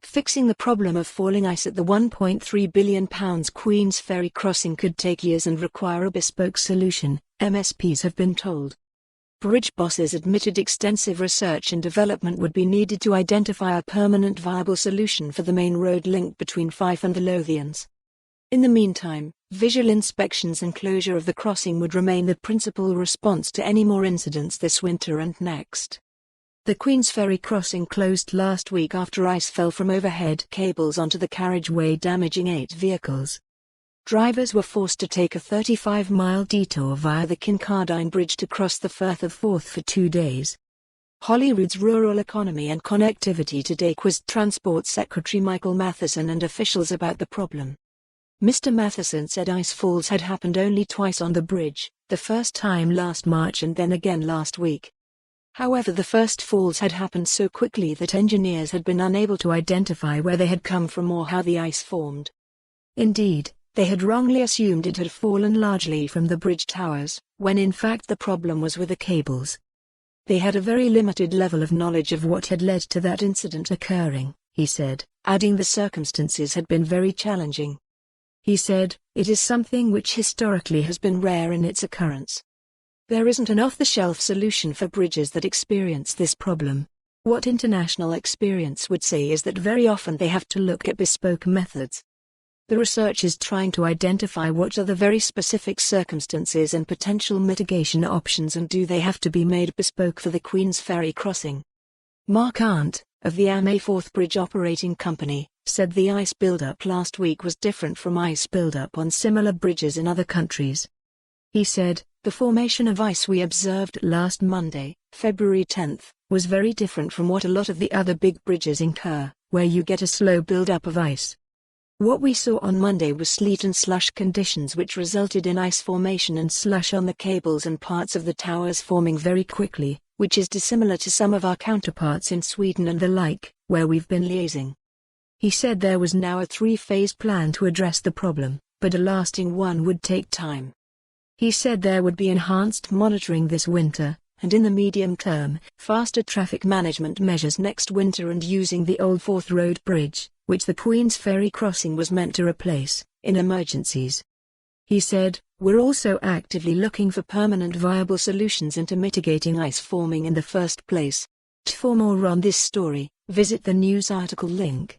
Fixing the problem of falling ice at the £1.3 billion Queensferry Crossing could take years and require a bespoke solution, MSPs have been told. Bridge bosses admitted extensive research and development would be needed to identify a permanent viable solution for the main road link between Fife and the Lothians. In the meantime, visual inspections and closure of the crossing would remain the principal response to any more incidents this winter and next. The Queensferry Crossing closed last week after ice fell from overhead cables onto the carriageway, damaging 8 vehicles. Drivers were forced to take a 35-mile detour via the Kincardine Bridge to cross the Firth of Forth for 2 days. Holyrood's rural economy and connectivity today quizzed Transport Secretary Michael Matheson and officials about the problem. Mr. Matheson said ice falls had happened only twice on the bridge, the first time last March and then again last week. However, the first falls had happened so quickly that engineers had been unable to identify where they had come from or how the ice formed. Indeed, they had wrongly assumed it had fallen largely from the bridge towers, when in fact the problem was with the cables. They had a very limited level of knowledge of what had led to that incident occurring, he said, adding the circumstances had been very challenging. He said, "It is something which historically has been rare in its occurrence. There isn't an off-the-shelf solution for bridges that experience this problem. What international experience would say is that very often they have to look at bespoke methods. The research is trying to identify what are the very specific circumstances and potential mitigation options, and do they have to be made bespoke for the Queensferry Crossing." Mark Arndt, of the Forth Bridge Operating Company, said the ice build-up last week was different from ice build-up on similar bridges in other countries. He said, "The formation of ice we observed last Monday, February 10th, was very different from what a lot of the other big bridges incur, where you get a slow build-up of ice. What we saw on Monday was sleet and slush conditions which resulted in ice formation and slush on the cables and parts of the towers forming very quickly, which is dissimilar to some of our counterparts in Sweden and the like, where we've been liaising." He said there was now a 3-phase plan to address the problem, but a lasting one would take time. He said there would be enhanced monitoring this winter, and in the medium term, faster traffic management measures next winter, and using the old Forth Road Bridge, which the Queensferry Crossing was meant to replace, in emergencies. He said, "We're also actively looking for permanent viable solutions into mitigating ice forming in the first place." For more on this story, visit the news article link.